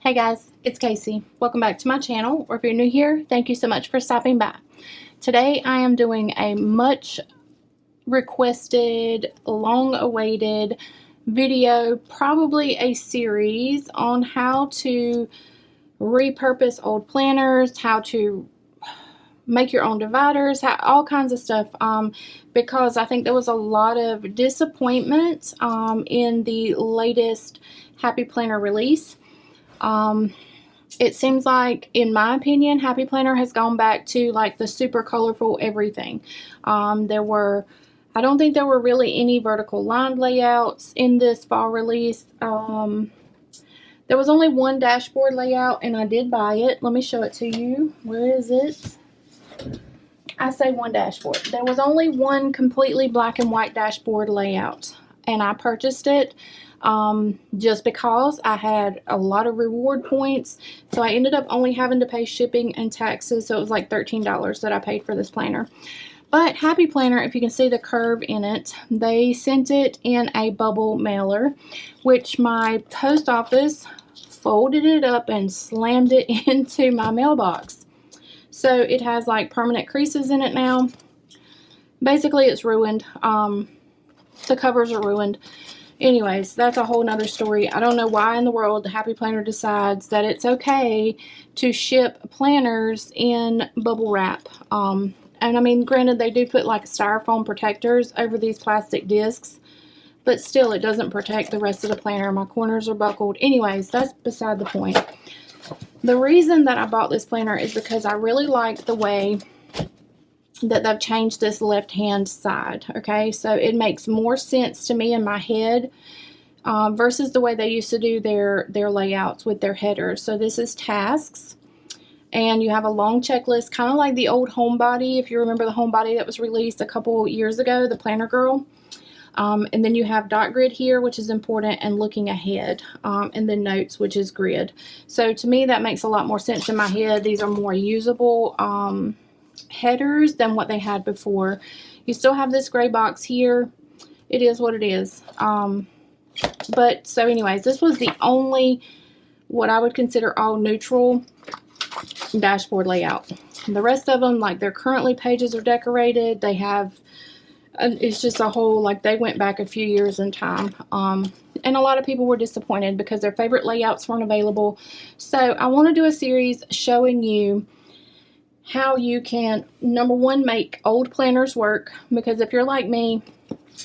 Hey guys, it's Casey. Welcome back to my channel, or if you're new here, thank you so much for stopping by. Today I am doing a much requested, long awaited video, probably a series on how to repurpose old planners, how to make your own dividers, all kinds of stuff, because I think there was a lot of disappointment in the latest Happy Planner release. It seems like, in my opinion, Happy Planner has gone back to like the super colorful everything. I don't think there were really any vertical line layouts in this fall release. There was only one dashboard layout, and I did buy it. Let me show it to you. Where is it? I say one dashboard. There was only one completely black and white dashboard layout, and I purchased it just because I had a lot of reward points. So I ended up only having to pay shipping and taxes, so it was like $13 that I paid for this planner. But Happy Planner, if you can see the curve in it, they sent it in a bubble mailer, which my post office folded it up and slammed it into my mailbox. So it has like permanent creases in it now. Basically it's ruined. The covers are ruined. Anyways, that's a whole nother story. I don't know why in the world the Happy Planner decides that it's okay to ship planners in bubble wrap. And I mean, granted, they do put like styrofoam protectors over these plastic discs, but still it doesn't protect the rest of the planner. My corners are buckled. Anyways, that's beside the point. The reason that I bought this planner is because I really like the way that they've changed this left hand side. Okay, so it makes more sense to me in my head versus the way they used to do their layouts with their headers. So this is tasks, and you have a long checklist, kind of like the old Homebody, if you remember the Homebody that was released a couple years ago, the Planner Girl. And then you have dot grid here, which is important, and looking ahead, and then notes, which is grid. So to me that makes a lot more sense in my head. These are more usable headers than what they had before. You still have this gray box here. It is what it is. But so anyways, this was the only what I would consider all neutral dashboard layout. The rest of them, like their currently pages are decorated. They have it's just a whole, like, they went back a few years in time. And a lot of people were disappointed because their favorite layouts weren't available. So I want to do a series showing you how you can, number one, make old planners work. Because if you're like me,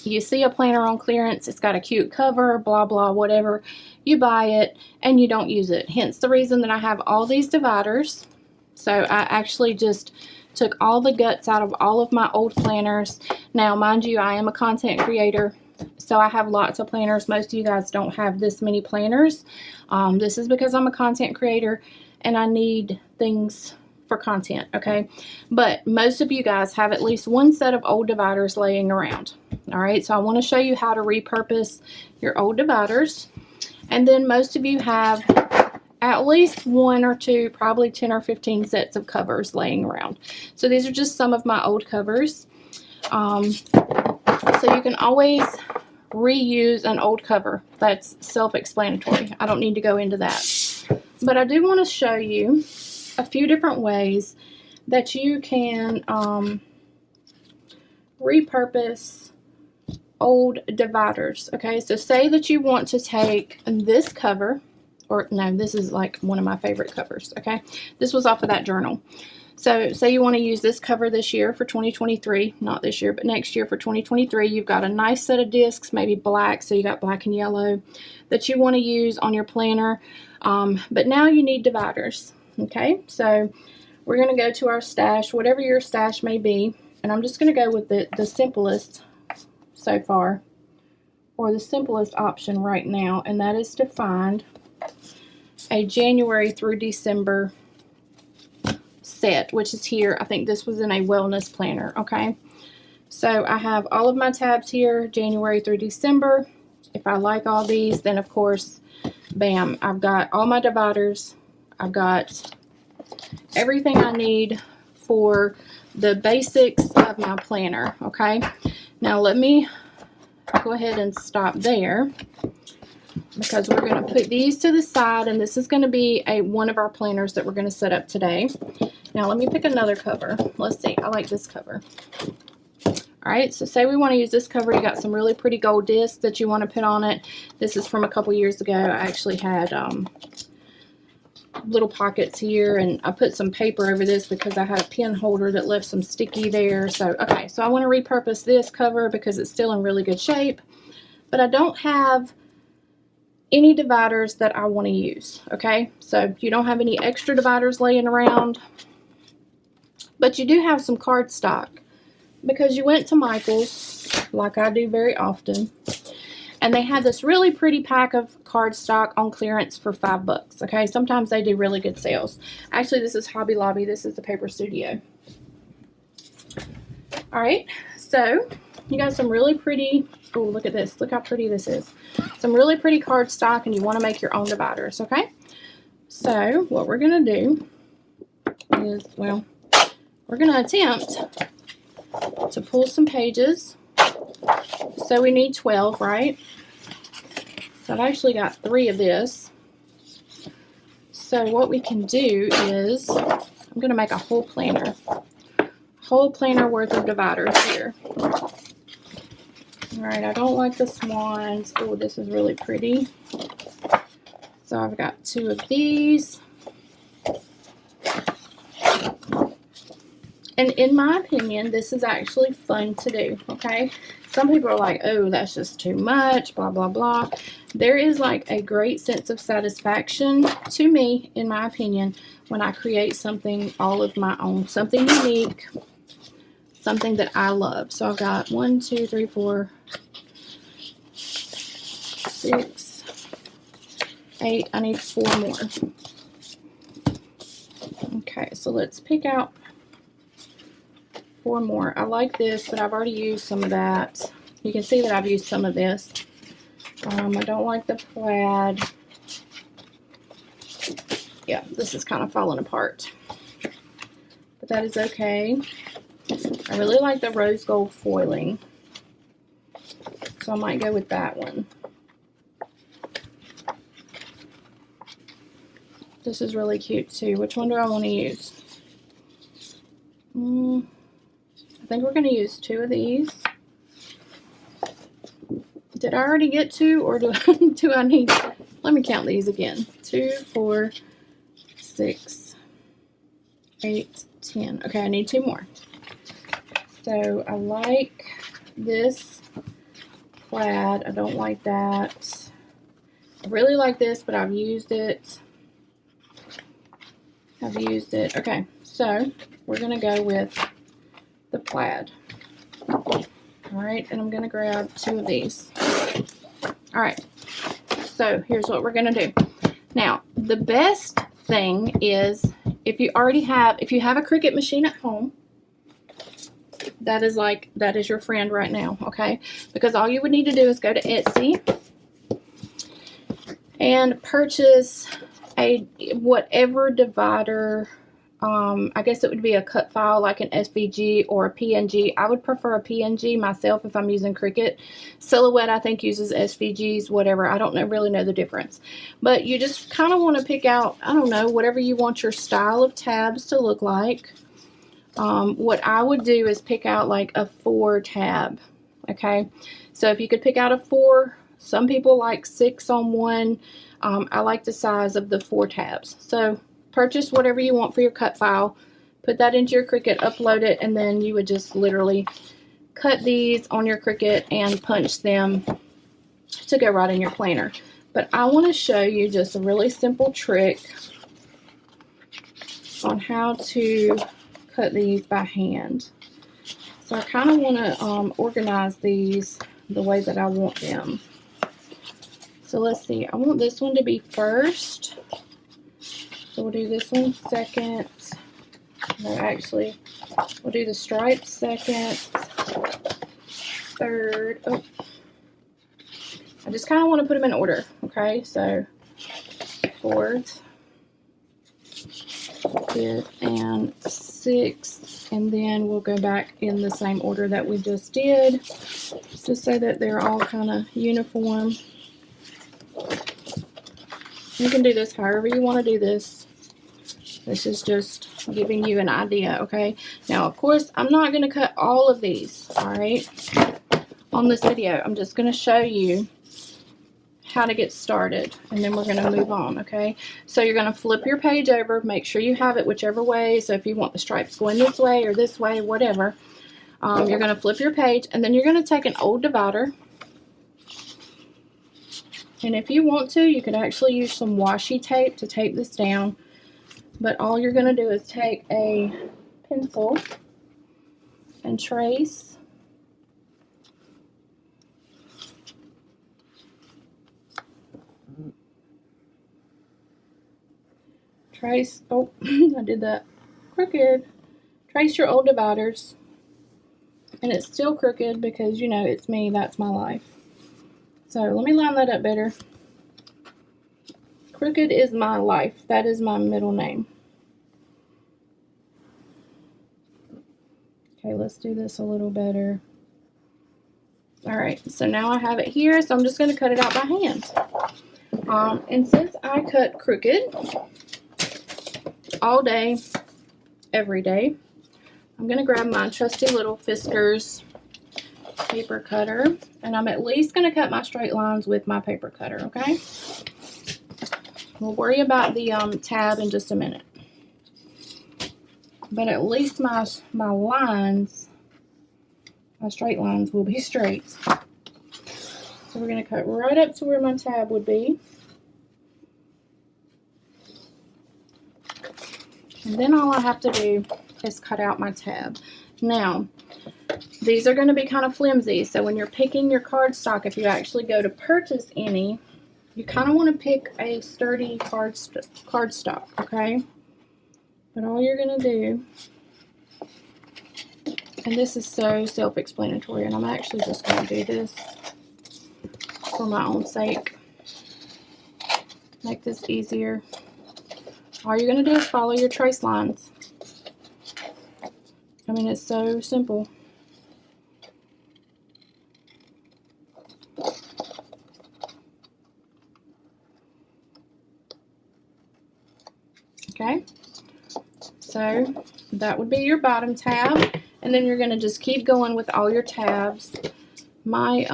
you see a planner on clearance, it's got a cute cover, blah, blah, whatever. You buy it and you don't use it. Hence the reason that I have all these dividers. So I actually just took all the guts out of all of my old planners. Now, mind you, I am a content creator, so I have lots of planners. Most of you guys don't have this many planners. This is because I'm a content creator and I need things for content, okay? But most of you guys have at least one set of old dividers laying around. All right, so I want to show you how to repurpose your old dividers. And then most of you have at least one or two, probably 10 or 15 sets of covers laying around. So these are just some of my old covers. So you can always reuse an old cover. That's self-explanatory. I don't need to go into that. But I do want to show you a few different ways that you can repurpose old dividers. Okay, so say that you want to take this cover, or no, this is like one of my favorite covers, okay? This was off of that journal. So say you want to use this cover this year for 2023, not this year, but next year for 2023. You've got a nice set of discs, maybe black, so you got black and yellow, that you want to use on your planner. But now you need dividers, okay? So we're going to go to our stash, whatever your stash may be, and I'm just going to go with the simplest so far, or the simplest option right now, and that is to find a January through December set, which is here. I think this was in a wellness planner, okay? So I have all of my tabs here, January through December. If I like all these, then of course, bam, I've got all my dividers. I've got everything I need for the basics of my planner, okay? Now let me go ahead and stop there. because we're going to put these to the side, and this is going to be one of our planners that we're going to set up today. Now let me pick another cover. Let's see. I like this cover. Alright, so say we want to use this cover. You got some really pretty gold discs that you want to put on it. This is from a couple years ago. I actually had little pockets here, and I put some paper over this because I had a pen holder that left some sticky there. So, okay, so I want to repurpose this cover because it's still in really good shape, but I don't have any dividers that I want to use, okay? So you don't have any extra dividers laying around, but you do have some cardstock because you went to Michael's, like I do very often, and they had this really pretty pack of cardstock on clearance for $5, okay? Sometimes they do really good sales. Actually, this is Hobby Lobby. This is the Paper Studio. All right, so you got some really pretty, oh, look at this. Look how pretty this is. Some really pretty cardstock, and you want to make your own dividers, okay? So what we're going to do is, well, we're going to attempt to pull some pages. So we need 12, right? So I've actually got 3 of this. So what we can do is, I'm going to make a whole planner worth of dividers here. Alright, I don't like the swans. Oh, this is really pretty. So I've got 2 of these. And in my opinion, this is actually fun to do, okay? Some people are like, oh, that's just too much, blah, blah, blah. There is like a great sense of satisfaction to me, in my opinion, when I create something all of my own, something unique, something that I love. So I've got 1, 2, 3, 4, 6, 8. I need 4 more. Okay, so let's pick out 4 more. I like this, but I've already used some of that. You can see that I've used some of this. I don't like the plaid. Yeah, this is kind of falling apart, but that is okay. I really like the rose gold foiling, so I might go with that one. This is really cute too. Which one do I want to use? I think we're going to use 2 of these. Did I already get 2, or do I need? Let me count these again. 2, 4, 6, 8, 10. Okay, I need 2 more. So I like this plaid. I don't like that. I really like this, but I've used it. Okay, so we're going to go with the plaid. Alright, and I'm going to grab 2 of these. Alright, so here's what we're going to do. Now, the best thing is if you have a Cricut machine at home, that is your friend right now, okay? Because all you would need to do is go to Etsy and purchase whatever divider. I guess it would be a cut file like an SVG or a PNG. I would prefer a PNG myself if I'm using Cricut. Silhouette, I think, uses SVGs, whatever. I don't really know the difference. But you just kind of want to pick out, I don't know, whatever you want your style of tabs to look like. What I would do is pick out like a 4 tab, okay? So if you could pick out a 4, some people like 6 on one. I like the size of the 4 tabs. So purchase whatever you want for your cut file, put that into your Cricut, upload it, and then you would just literally cut these on your Cricut and punch them to go right in your planner. But I want to show you just a really simple trick on how to cut these by hand. So I kind of want to organize these the way that I want them. So let's see, I want this one to be first. So we'll do this one second. No, actually, we'll do the stripes second, third. Oh, I just kind of want to put them in order, okay? So 4th, 5th, and 6th, and then we'll go back in the same order that we just did, just so that they're all kind of uniform. You can do this however you want to do this. This is just giving you an idea, okay? Now, of course, I'm not going to cut all of these, all right, on this video. I'm just going to show you how to get started, and then we're going to move on, okay? So you're going to flip your page over. Make sure you have it whichever way. So if you want the stripes going this way or this way, whatever, you're going to flip your page, and then you're going to take an old divider. And if you want to, you could actually use some washi tape to tape this down. But all you're going to do is take a pencil and trace. Oh, I did that crooked. Trace your old dividers. And it's still crooked because, you know, it's me, that's my life. So let me line that up better. Crooked is my life. That is my middle name. Okay, let's do this a little better. All right, so now I have it here, so I'm just going to cut it out by hand. And since I cut crooked all day, every day, I'm going to grab my trusty little Fiskars paper cutter, and I'm at least going to cut my straight lines with my paper cutter, okay? We'll worry about the tab in just a minute. But at least my lines, my straight lines will be straight. So we're going to cut right up to where my tab would be. And then all I have to do is cut out my tab. Now, these are going to be kind of flimsy, so when you're picking your cardstock, if you actually go to purchase any, you kind of want to pick a sturdy cardstock, okay? But all you're going to do, and this is so self-explanatory, and I'm actually just going to do this for my own sake, make this easier. All you're going to do is follow your trace lines. I mean, it's so simple. Okay, so that would be your bottom tab, and then you're going to just keep going with all your tabs. My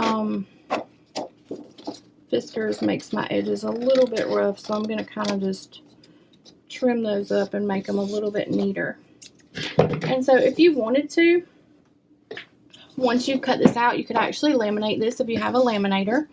Fiskars makes my edges a little bit rough, so I'm going to kind of just trim those up and make them a little bit neater. And so if you wanted to, once you cut this out, you could actually laminate this if you have a laminator.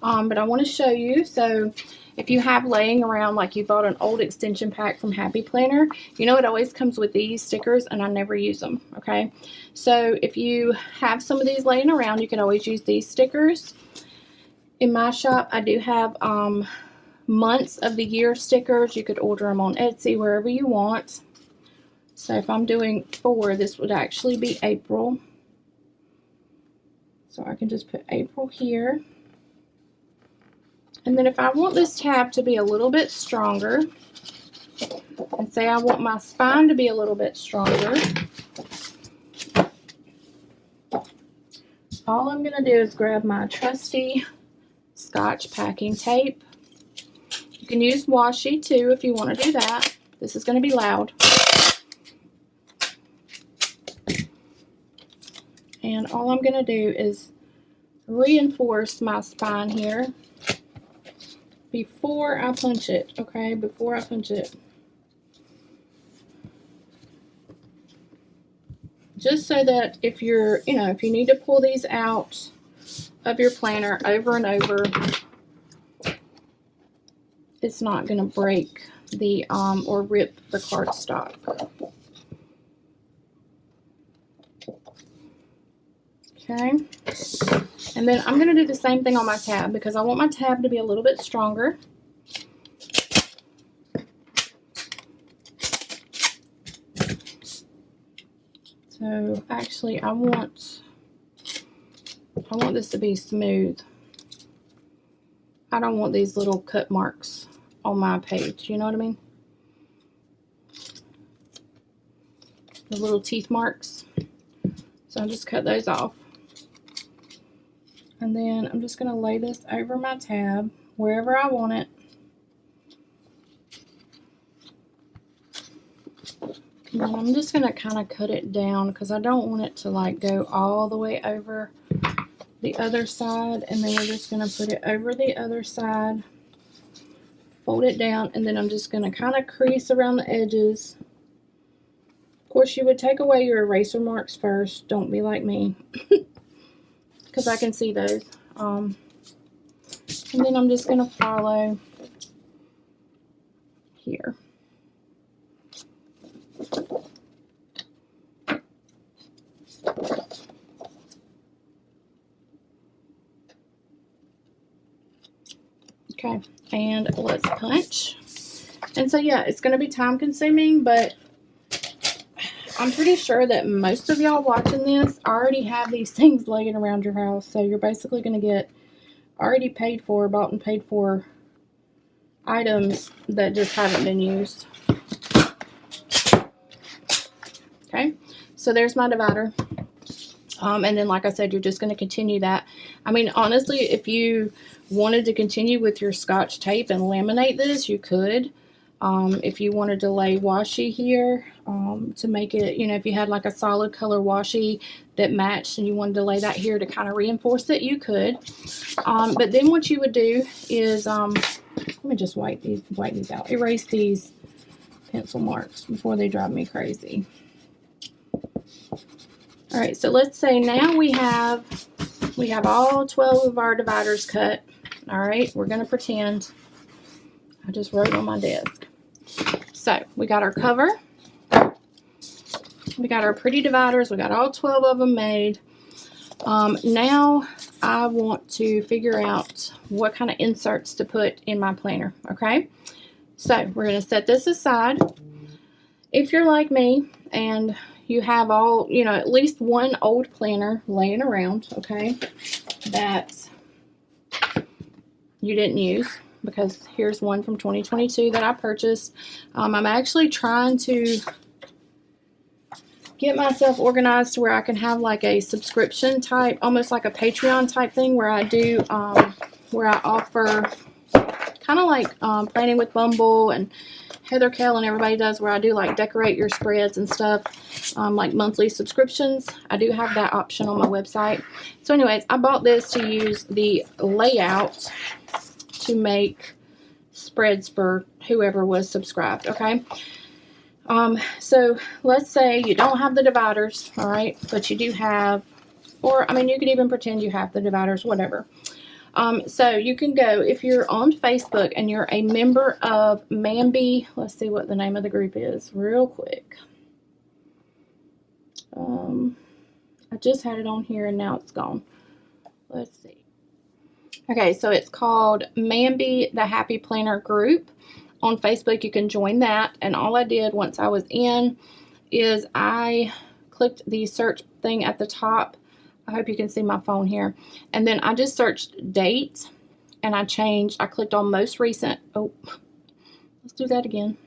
But I want to show you, so if you have laying around, like you bought an old extension pack from Happy Planner, you know it always comes with these stickers, and I never use them, okay? So if you have some of these laying around, you can always use these stickers. In my shop, I do have months of the year stickers. You could order them on Etsy, wherever you want. So if I'm doing 4, this would actually be April. So I can just put April here. And then if I want this tab to be a little bit stronger, and say I want my spine to be a little bit stronger, all I'm going to do is grab my trusty Scotch packing tape. You can use washi too if you want to do that. This is going to be loud. And all I'm going to do is reinforce my spine here before I punch it, okay? Before I punch it. Just so that if you're, if you need to pull these out of your planner over and over, it's not going to break the, or rip the cardstock. Okay, and then I'm going to do the same thing on my tab because I want my tab to be a little bit stronger. So actually I want this to be smooth. I don't want these little cut marks on my page, you know what I mean? The little teeth marks. So I'll just cut those off. And then I'm just going to lay this over my tab wherever I want it. And then I'm just going to kind of cut it down because I don't want it to like go all the way over the other side. And then we're just going to put it over the other side, fold it down, and then I'm just going to kind of crease around the edges. Of course, you would take away your eraser marks first. Don't be like me because I can see those. And then I'm just going to follow here. Okay, and let's punch. And so yeah, it's going to be time consuming, but I'm pretty sure that most of y'all watching this already have these things laying around your house. So you're basically going to get already paid for, bought and paid for items that just haven't been used. Okay, so there's my divider. And then, like I said, you're just going to continue that. I mean, honestly, if you wanted to continue with your Scotch tape and laminate this, you could. If you wanted to lay washi here to make it, you know, if you had like a solid color washi that matched and you wanted to lay that here to kind of reinforce it, you could. But then what you would do is, let me just wipe these out. Erase these pencil marks before they drive me crazy. All right, so let's say now we have all 12 of our dividers cut. All right, we're going to pretend I just wrote on my desk. So we got our cover. We got our pretty dividers. We got all 12 of them made. Now I want to figure out what kind of inserts to put in my planner. Okay, so we're going to set this aside. If you're like me and you have all, you know, at least one old planner laying around, okay, that you didn't use, because here's one from 2022 that I purchased. I'm actually trying to get myself organized to where I can have like a subscription type, almost like a Patreon type thing, where I do, where I offer kind of like Planning with Bumble and Heather Kell and everybody does, where I do like decorate your spreads and stuff, like monthly subscriptions. I do have that option on my website. So anyways, I bought this to use the layout to make spreads for whoever was subscribed, okay? So let's say you don't have the dividers, all right, but you do have, or I mean, you could even pretend you have the dividers, whatever. So you can go, if you're on Facebook and you're a member of Mamby, let's see what the name of the group is real quick. I just had it on here and now it's gone. Let's see. Okay, so it's called Mamby the Happy Planner Group. On Facebook, you can join that. And all I did once I was in is I clicked the search thing at the top. I hope you can see my phone here. And then I just searched date and I clicked on most recent. Oh, let's do that again.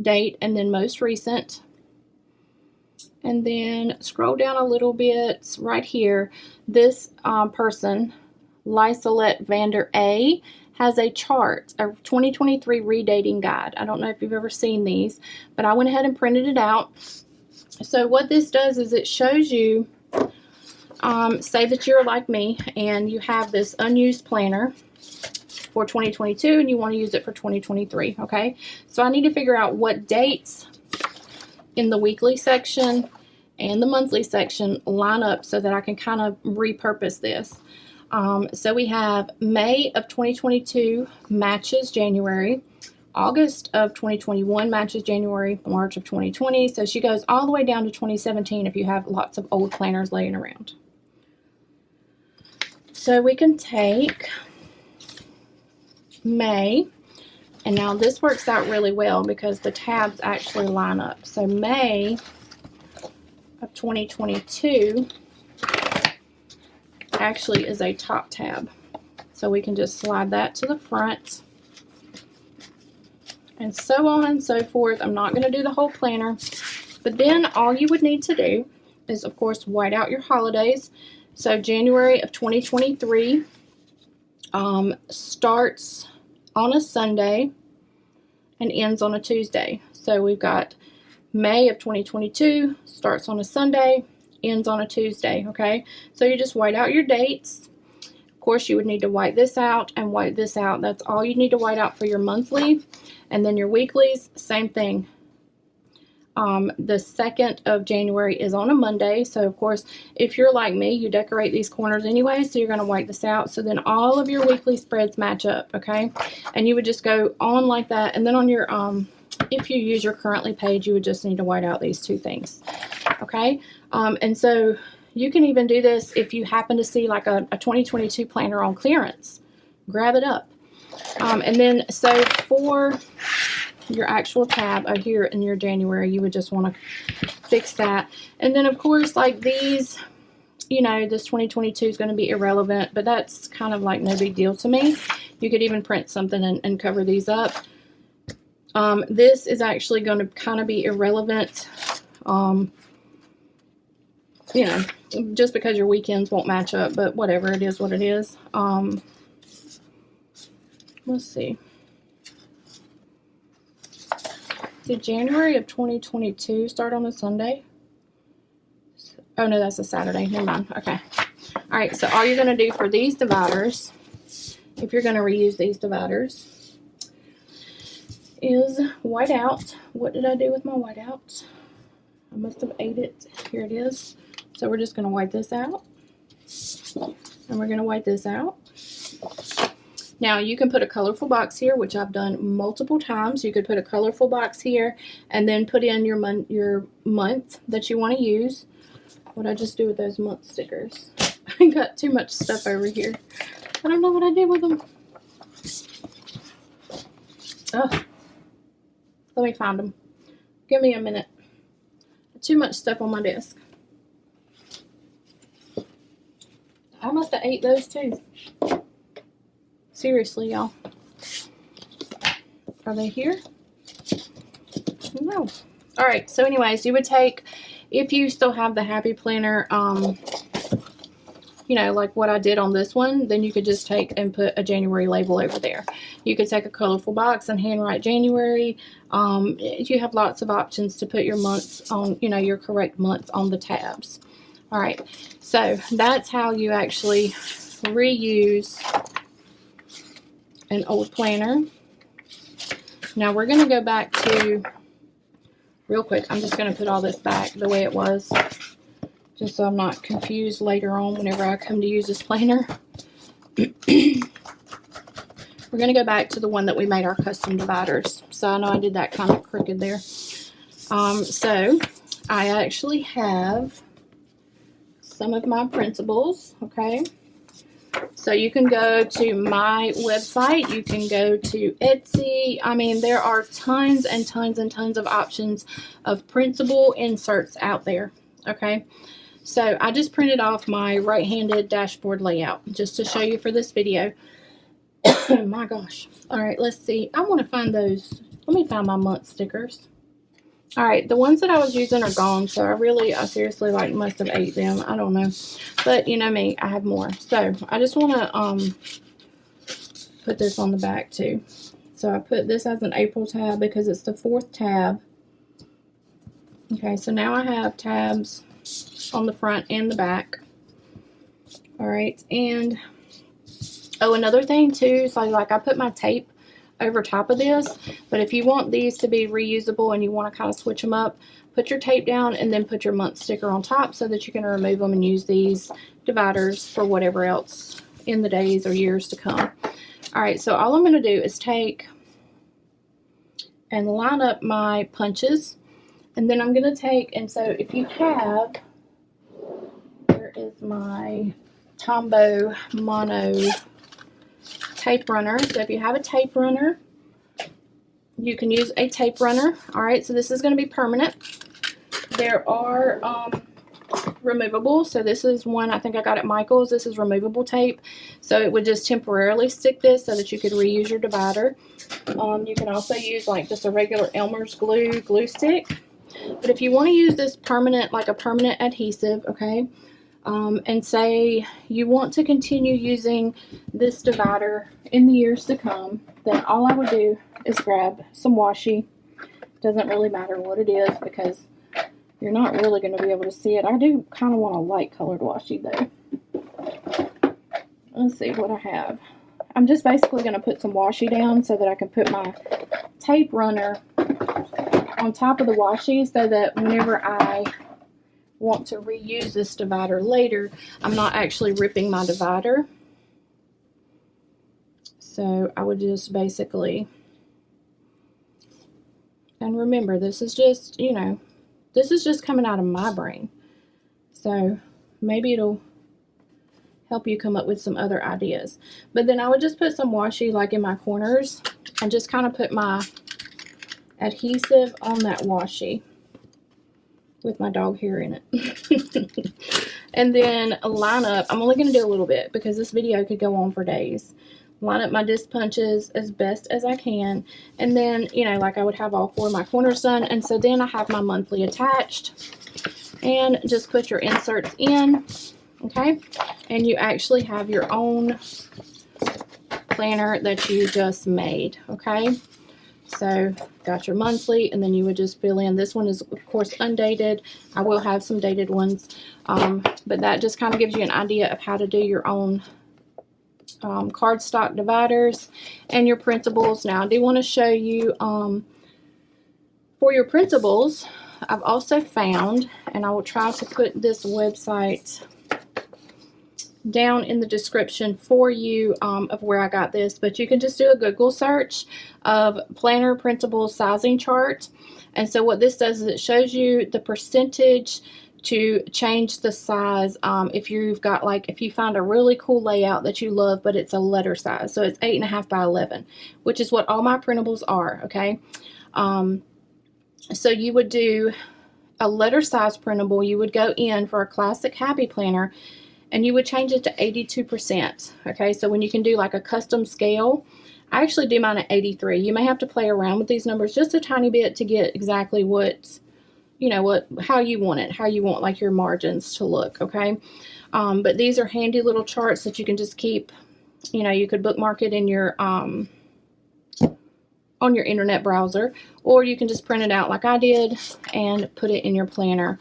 Date and then most recent. And then scroll down a little bit right here. This person, 𝗟𝗡𝗟𝗓, has a chart, a 2023 redating guide. I don't know if you've ever seen these, but I went ahead and printed it out. So what this does is it shows you, say that you're like me and you have this unused planner for 2022 and you want to use it for 2023, okay? So I need to figure out what dates in the weekly section and the monthly section line up so that I can kind of repurpose this. So we have May of 2022 matches January, August of 2021 matches January, March of 2020. So she goes all the way down to 2017 if you have lots of old planners laying around. So we can take May, and now this works out really well because the tabs actually line up. So May of 2022 actually is a top tab. So we can just slide that to the front and so on and so forth. I'm not going to do the whole planner, but then all you would need to do is, of course, white out your holidays. So January of 2023 starts on a Sunday and ends on a Tuesday. So we've got May of 2022 starts on a Sunday, ends on a Tuesday, okay? So you just white out your dates. Of course, you would need to white this out and white this out. That's all you need to white out for your monthly. And then your weeklies, same thing. The 2nd of January is on a Monday. So, of course, if you're like me, you decorate these corners anyway. So, you're going to white this out. So, then all of your weekly spreads match up, okay? And you would just go on like that. And then on your, if you use your currently page, you would just need to white out these two things, okay? And so, you can even do this if you happen to see like a 2022 planner on clearance. Grab it up. And then, so for your actual tab out here in your January, you would just want to fix that. And then, of course, like these, you know, this 2022 is going to be irrelevant, but that's kind of like no big deal to me. You could even print something and cover these up. This is actually going to kind of be irrelevant, you know, just because your weekends won't match up, but whatever, it is what it is. Let's see. Did January of 2022 start on a Sunday? Oh, no, that's a Saturday. Never mind. Okay. All right, so all you're going to do for these dividers, if you're going to reuse these dividers, is white out. What did I do with my white out? I must have ate it. Here it is. So we're just going to white this out. And we're going to white this out. Now, you can put a colorful box here, which I've done multiple times. You could put a colorful box here and then put in your month that you want to use. What I just do with those month stickers. I got too much stuff over here. I don't know what I did with them. Oh, let me find them. Give me a minute. Too much stuff on my desk. I must have ate those too. Seriously, y'all. Are they here? No. All right. So anyways, you would take, if you still have the Happy Planner, you know, like what I did on this one, then you could just take and put a January label over there. You could take a colorful box and handwrite January. You have lots of options to put your months on, you know, your correct months on the tabs. All right. So that's how you actually reuse an old planner. Now we're going to go back to, real quick, I'm just going to put all this back the way it was, just so I'm not confused later on whenever I come to use this planner. We're going to go back to the one that we made our custom dividers. So I know I did that kind of crooked there. So I actually have some of my printables, okay? So you can go to my website, you can go to Etsy. I mean, there are tons and tons and tons of options of printable inserts out there, okay? So I just printed off my right-handed dashboard layout just to show you for this video. Oh my gosh. All right, let's see. I want to find those. Let me find my month stickers. All right, the ones that I was using are gone, so I seriously, like, must have ate them. I don't know. But, you know me, I have more. So, I just want to put this on the back, too. So, I put this as an April tab because it's the 4th tab. Okay, so now I have tabs on the front and the back. All right, and, oh, another thing, too, so, like, I put my tape over top of this, but if you want these to be reusable and you want to kind of switch them up, put your tape down and then put your month sticker on top so that you can remove them and use these dividers for whatever else in the days or years to come. All right, so all I'm going to do is take and line up my punches, and then I'm going to take, and so if you have, where is my Tombow Mono tape runner? So if you have a tape runner, you can use a tape runner. All right, so this is going to be permanent. There are removable. So this is one I think I got at Michael's. This is removable tape. So it would just temporarily stick this so that you could reuse your divider. You can also use like just a regular Elmer's glue stick. But if you want to use this permanent, like a permanent adhesive, okay, and say you want to continue using this divider in the years to come, then all I would do is grab some washi Doesn't really matter what it is because you're not really going to be able to see it. I do kind of want a light colored washi though. Let's see what I have. I'm just basically going to put some washi down so that I can put my tape runner on top of the washi so that whenever I want to reuse this divider later, I'm not actually ripping my divider. So I would just basically, and remember, this is just, you know, this is just coming out of my brain. So maybe it'll help you come up with some other ideas. But then I would just put some washi like in my corners and just kind of put my adhesive on that washi with my dog hair in it. And then line up, I'm only going to do a little bit because this video could go on for days. Line up my disc punches as best as I can, and then, you know, like I would have all 4 of my corners done, and so then I have my monthly attached, and just put your inserts in, okay, and you actually have your own planner that you just made, okay. So got your monthly, and then you would just fill in. This one is of course undated. I will have some dated ones, but that just kind of gives you an idea of how to do your own cardstock dividers and your printables. Now I do want to show you for your printables, I've also found, and I will try to put this website down in the description for you of where I got this, but you can just do a Google search of planner printable sizing chart. And so what this does is it shows you the percentage to change the size if you've got, like, if you find a really cool layout that you love but it's a letter size, so it's 8.5 by 11, which is what all my printables are, okay. So you would do a letter size printable. You would go in for a classic happy planner and you would change it to 82%, okay. So when you can do like a custom scale, I actually do mine at 83. You may have to play around with these numbers just a tiny bit to get exactly what, you know, how you want it, how you want like your margins to look, okay. But these are handy little charts that you can just keep, you know, you could bookmark it in your on your internet browser, or you can just print it out like I did and put it in your planner.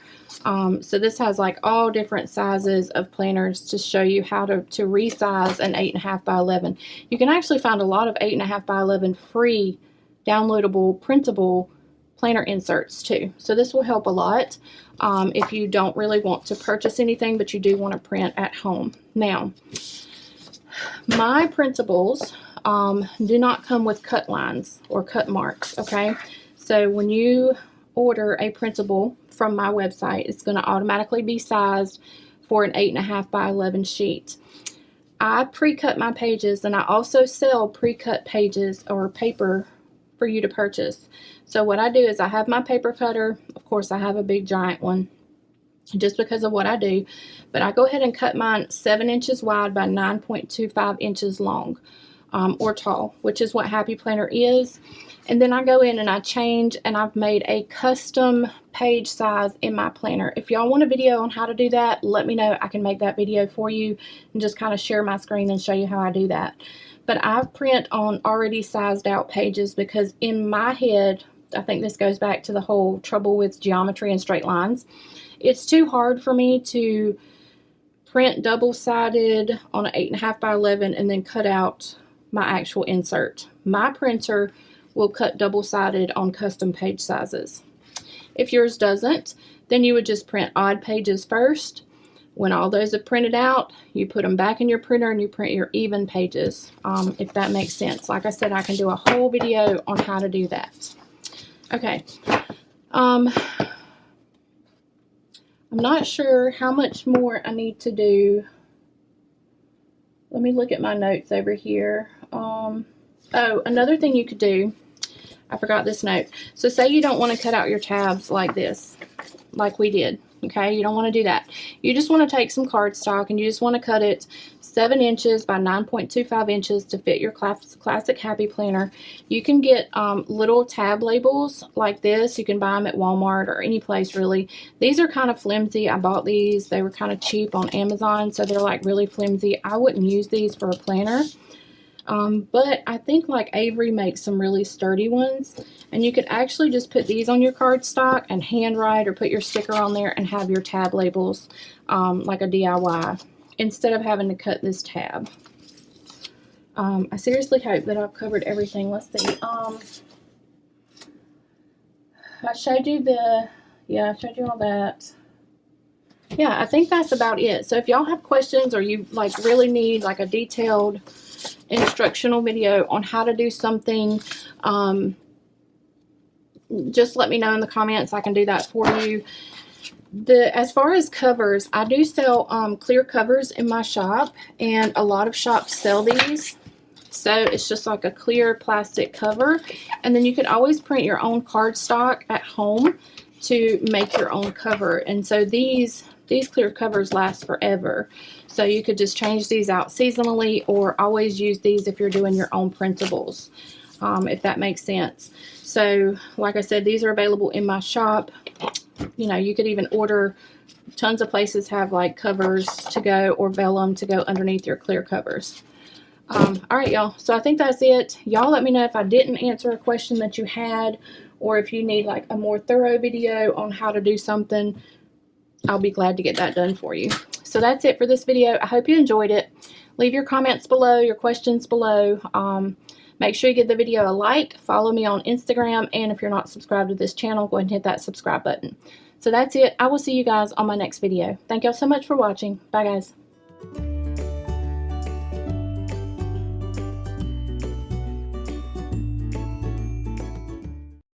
So this has like all different sizes of planners to show you how to resize an 8.5 by 11. You can actually find a lot of 8.5 by 11 free downloadable printable planner inserts too. So this will help a lot if you don't really want to purchase anything, but you do want to print at home. Now, my printables do not come with cut lines or cut marks, okay. So when you order a printable from my website, it's going to automatically be sized for an 8.5 by 11 sheet. I pre-cut my pages, and I also sell pre-cut pages or paper for you to purchase. So what I do is I have my paper cutter. Of course, I have a big giant one just because of what I do, but I go ahead and cut mine 7 inches wide by 9.25 inches long, or tall, which is what Happy Planner is. And then I go in and I change, and I've made a custom page size in my planner. If y'all want a video on how to do that, let me know. I can make that video for you and just kind of share my screen and show you how I do that. But I print on already sized out pages because in my head, I think this goes back to the whole trouble with geometry and straight lines. It's too hard for me to print double-sided on an 8.5 by 11 and then cut out my actual insert. My printer will cut double-sided on custom page sizes. If yours doesn't, then you would just print odd pages first. When all those have printed out, you put them back in your printer and you print your even pages, if that makes sense. Like I said, I can do a whole video on how to do that. Okay. I'm not sure how much more I need to do. Let me look at my notes over here. Oh, another thing you could do, I forgot this note. So say you don't want to cut out your tabs like this, like we did. Okay, you don't want to do that. You just want to take some cardstock and you just want to cut it 7 inches by 9.25 inches to fit your classic Happy Planner. You can get little tab labels like this. You can buy them at Walmart or any place really. These are kind of flimsy. I bought these. They were kind of cheap on Amazon, so they're like really flimsy. I wouldn't use these for a planner. But I think like Avery makes some really sturdy ones, and you could actually just put these on your cardstock and handwrite or put your sticker on there and have your tab labels like a DIY instead of having to cut this tab. I seriously hope that I've covered everything. Let's see. I showed you I showed you all that. Yeah, I think that's about it. So if y'all have questions or you like really need like a detailed instructional video on how to do something, just let me know in the comments. I can do that for you. As far as covers, I do sell clear covers in my shop, and a lot of shops sell these. So it's just like a clear plastic cover, and then you can always print your own cardstock at home to make your own cover. And so these clear covers last forever. So you could just change these out seasonally, or always use these if you're doing your own printables, if that makes sense. So like I said, these are available in my shop. You know, you could even order. Tons of places have like covers to go or vellum to go underneath your clear covers. All right, y'all. So I think that's it. Y'all let me know if I didn't answer a question that you had, or if you need like a more thorough video on how to do something. I'll be glad to get that done for you. So that's it for this video. I hope you enjoyed it. Leave your comments below, your questions below. Make sure you give the video a like. Follow me on Instagram. And if you're not subscribed to this channel, go ahead and hit that subscribe button. So that's it. I will see you guys on my next video. Thank y'all so much for watching. Bye, guys.